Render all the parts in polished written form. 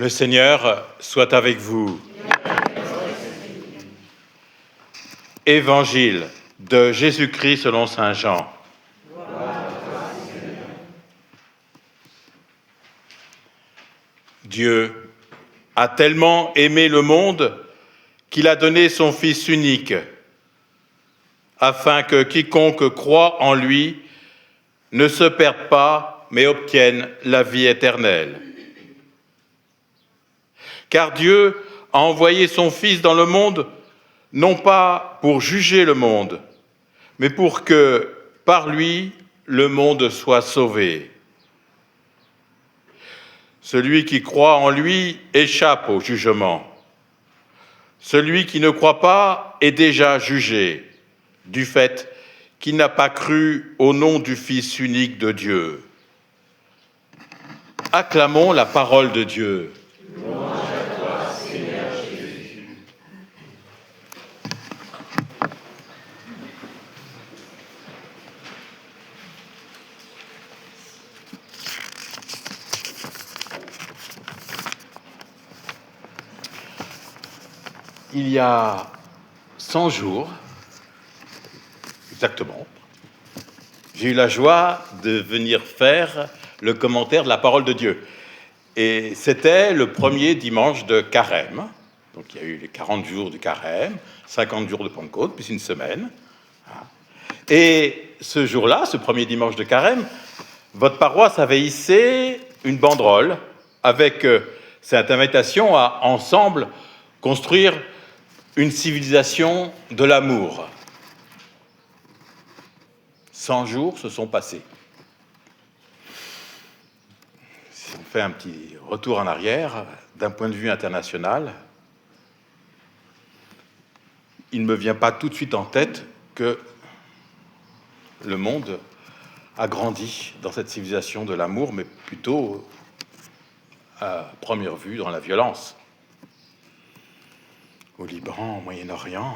Le Seigneur soit avec vous. Évangile de Jésus-Christ selon saint Jean. Dieu a tellement aimé le monde qu'il a donné son Fils unique, afin que quiconque croit en lui ne se perde pas, mais obtienne la vie éternelle. Car Dieu a envoyé son Fils dans le monde, non pas pour juger le monde, mais pour que, par lui, le monde soit sauvé. Celui qui croit en lui échappe au jugement. Celui qui ne croit pas est déjà jugé, du fait qu'il n'a pas cru au nom du Fils unique de Dieu. Acclamons la parole de Dieu. Louange à toi, Seigneur Jésus. Il y a 100 jours, exactement, j'ai eu la joie de venir faire le commentaire de la parole de Dieu. Et c'était le premier dimanche de Carême. Donc il y a eu les 40 jours du Carême, 50 jours de Pentecôte, puis une semaine. Et ce jour-là, ce premier dimanche de Carême, votre paroisse avait hissé une banderole avec cette invitation à ensemble construire une civilisation de l'amour. 100 jours se sont passés. Si on fait un petit retour en arrière, d'un point de vue international, il ne me vient pas tout de suite en tête que le monde a grandi dans cette civilisation de l'amour, mais plutôt, à première vue, dans la violence. Au Liban, au Moyen-Orient.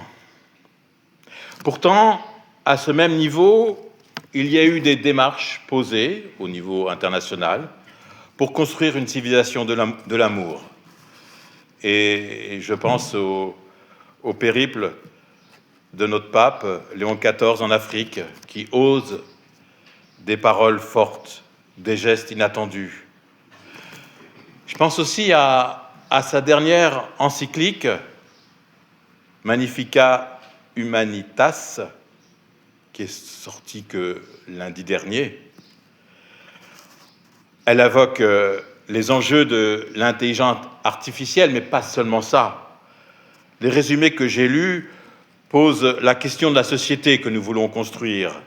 Pourtant, à ce même niveau, il y a eu des démarches posées au niveau international pour construire une civilisation de l'amour. Et je pense au périple de notre pape, Léon XIV, en Afrique, qui ose des paroles fortes, des gestes inattendus. Je pense aussi à sa dernière encyclique, Magnificat Humanitas, qui est sortie que lundi dernier. Elle évoque les enjeux de l'intelligence artificielle, mais pas seulement ça. Les résumés que j'ai lus posent la question de la société que nous voulons construire.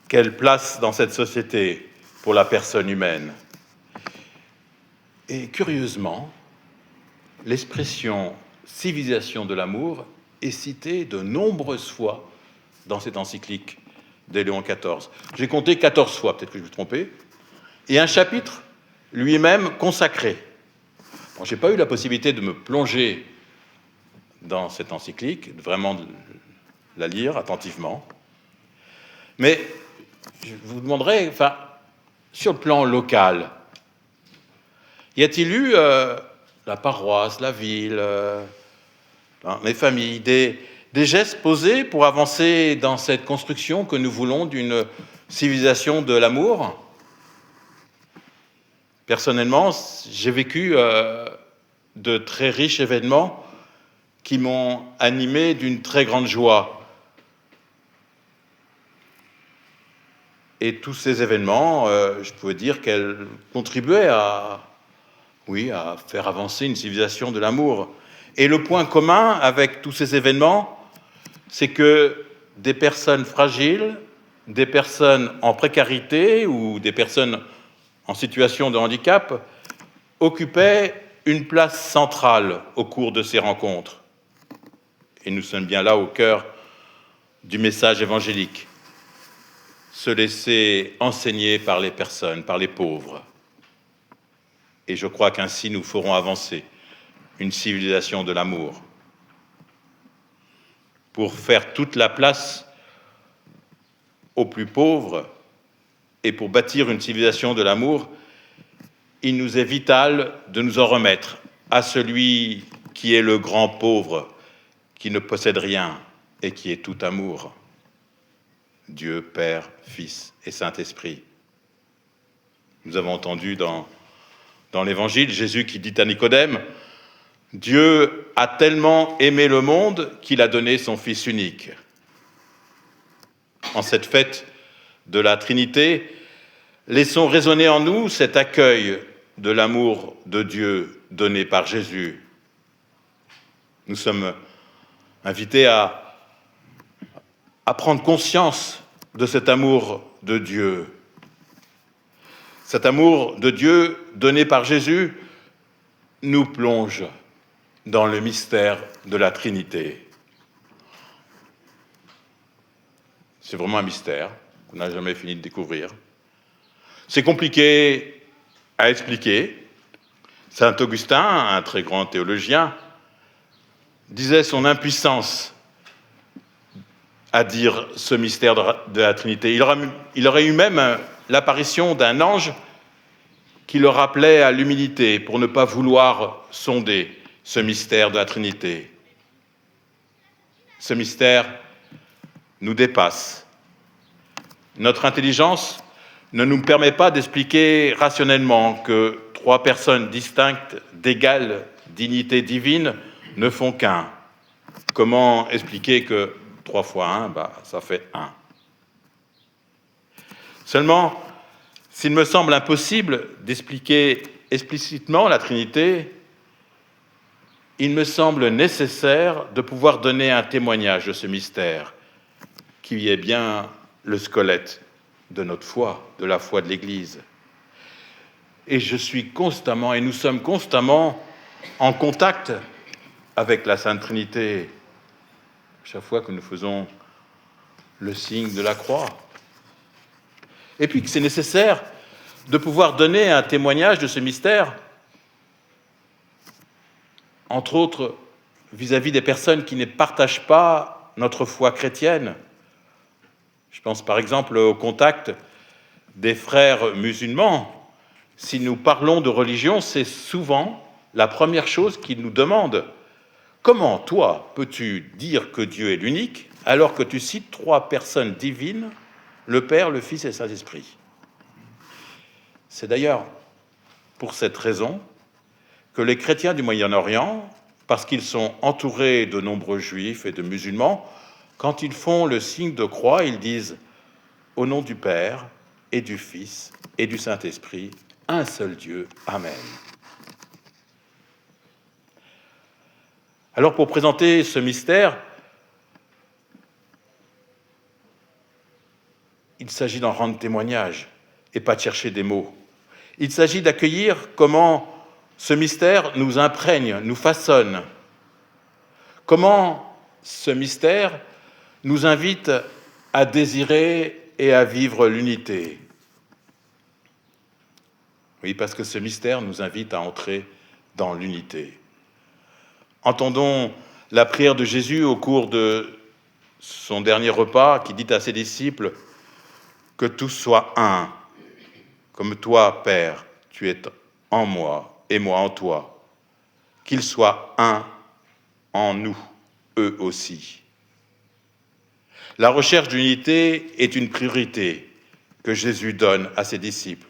Quelle place dans cette société pour la personne humaine? Et curieusement, l'expression civilisation de l'amour est citée de nombreuses fois dans cette encyclique de Léon XIV. J'ai compté 14 fois, peut-être que je me trompais, et un chapitre lui-même consacré. Bon, je n'ai pas eu la possibilité de me plonger dans cette encyclique, vraiment de la lire attentivement, mais je vous demanderai, sur le plan local, y a-t-il eu la paroisse, la ville, les familles, des gestes posés pour avancer dans cette construction que nous voulons d'une civilisation de l'amour? Personnellement, j'ai vécu de très riches événements qui m'ont animé d'une très grande joie. Et tous ces événements, je pouvais dire qu'elles contribuaient à faire avancer une civilisation de l'amour. Et le point commun avec tous ces événements, c'est que des personnes fragiles, des personnes en précarité ou des personnes en situation de handicap occupaient une place centrale au cours de ces rencontres. Et nous sommes bien là au cœur du message évangélique. Se laisser enseigner par les personnes, par les pauvres. Et je crois qu'ainsi nous ferons avancer une civilisation de l'amour. Pour faire toute la place aux plus pauvres et pour bâtir une civilisation de l'amour, il nous est vital de nous en remettre à celui qui est le grand pauvre, qui ne possède rien et qui est tout amour. Dieu, Père, Fils et Saint-Esprit. Nous avons entendu dans l'Évangile Jésus qui dit à Nicodème, « Dieu a tellement aimé le monde qu'il a donné son Fils unique. » En cette fête de la Trinité, laissons résonner en nous cet accueil de l'amour de Dieu donné par Jésus. Nous sommes invités à prendre conscience de cet amour de Dieu. Cet amour de Dieu donné par Jésus nous plonge dans le mystère de la Trinité. C'est vraiment un mystère qu'on n'a jamais fini de découvrir. C'est compliqué à expliquer. Saint Augustin, un très grand théologien, disait son impuissance à dire ce mystère de la Trinité. Il aurait eu même l'apparition d'un ange qui le rappelait à l'humilité pour ne pas vouloir sonder ce mystère de la Trinité. Ce mystère nous dépasse. Notre intelligence ne nous permet pas d'expliquer rationnellement que trois personnes distinctes d'égale dignité divine ne font qu'un. Comment expliquer que 3 fois 1, ça fait 1. Seulement, s'il me semble impossible d'expliquer explicitement la Trinité, il me semble nécessaire de pouvoir donner un témoignage de ce mystère, qui est bien le squelette de notre foi, de la foi de l'Église. Et je suis constamment, et nous sommes constamment en contact avec la Sainte Trinité, chaque fois que nous faisons le signe de la croix. Et puis que c'est nécessaire de pouvoir donner un témoignage de ce mystère, entre autres vis-à-vis des personnes qui ne partagent pas notre foi chrétienne. Je pense par exemple au contact des frères musulmans. Si nous parlons de religion, c'est souvent la première chose qu'ils nous demandent. Comment, toi, peux-tu dire que Dieu est l'unique alors que tu cites 3 personnes divines, le Père, le Fils et le Saint-Esprit? C'est d'ailleurs pour cette raison que les chrétiens du Moyen-Orient, parce qu'ils sont entourés de nombreux juifs et de musulmans, quand ils font le signe de croix, ils disent « Au nom du Père et du Fils et du Saint-Esprit, un seul Dieu, Amen ». Alors pour présenter ce mystère, il s'agit d'en rendre témoignage et pas de chercher des mots. Il s'agit d'accueillir comment ce mystère nous imprègne, nous façonne. Comment ce mystère nous invite à désirer et à vivre l'unité. Oui, parce que ce mystère nous invite à entrer dans l'unité. Entendons la prière de Jésus au cours de son dernier repas qui dit à ses disciples « Que tous soient un, comme toi, Père, tu es en moi et moi en toi. Qu'ils soient un en nous, eux aussi. » La recherche d'unité est une priorité que Jésus donne à ses disciples.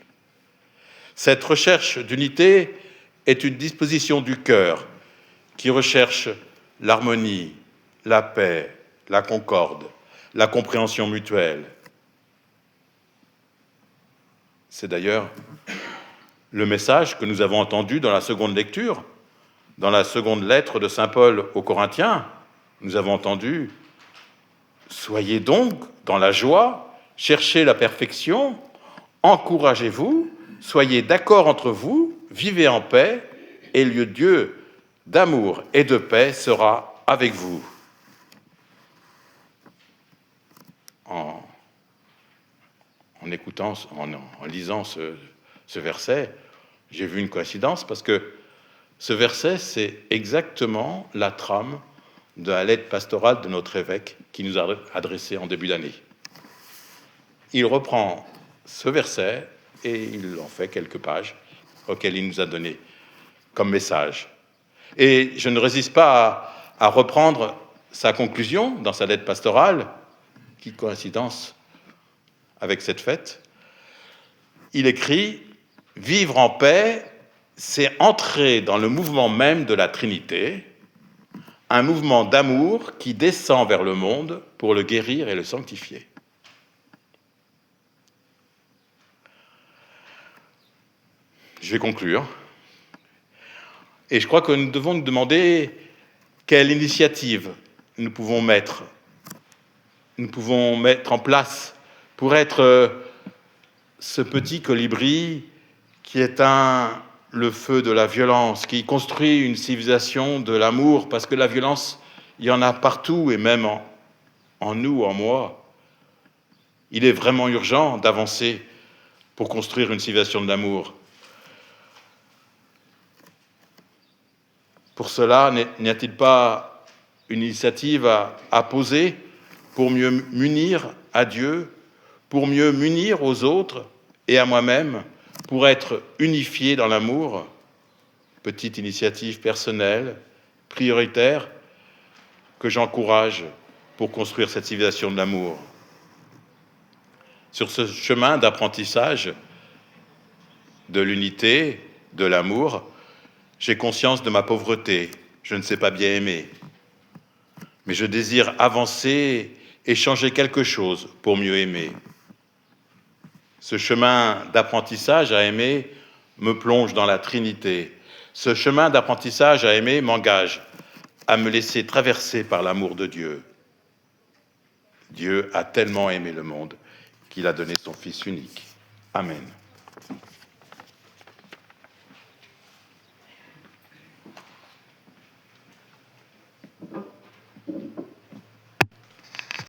Cette recherche d'unité est une disposition du cœur qui recherche l'harmonie, la paix, la concorde, la compréhension mutuelle. C'est d'ailleurs le message que nous avons entendu dans la seconde lecture, dans la seconde lettre de saint Paul aux Corinthiens. Nous avons entendu « Soyez donc dans la joie, cherchez la perfection, encouragez-vous, soyez d'accord entre vous, vivez en paix, et le Dieu d'amour et de paix sera avec vous. » En écoutant, en lisant ce verset, j'ai vu une coïncidence parce que ce verset, c'est exactement la trame de la lettre pastorale de notre évêque qui nous a adressée en début d'année. Il reprend ce verset et il en fait quelques pages auquel il nous a donné comme message. Et je ne résiste pas à reprendre sa conclusion dans sa lettre pastorale, qui coïncidence avec cette fête. Il écrit « Vivre en paix, c'est entrer dans le mouvement même de la Trinité, un mouvement d'amour qui descend vers le monde pour le guérir et le sanctifier. » Je vais conclure. Et je crois que nous devons nous demander quelle initiative nous pouvons mettre en place pour être ce petit colibri qui éteint le feu de la violence, qui construit une civilisation de l'amour, parce que la violence, il y en a partout, et même en nous, en moi. Il est vraiment urgent d'avancer pour construire une civilisation de l'amour. Pour cela, n'y a-t-il pas une initiative à poser pour mieux m'unir à Dieu, pour mieux m'unir aux autres et à moi-même, pour être unifié dans l'amour? Petite initiative personnelle, prioritaire, que j'encourage pour construire cette civilisation de l'amour. Sur ce chemin d'apprentissage de l'unité, de l'amour, j'ai conscience de ma pauvreté, je ne sais pas bien aimer, mais je désire avancer et changer quelque chose pour mieux aimer. Ce chemin d'apprentissage à aimer me plonge dans la Trinité. Ce chemin d'apprentissage à aimer m'engage à me laisser traverser par l'amour de Dieu. Dieu a tellement aimé le monde qu'il a donné son Fils unique. Amen.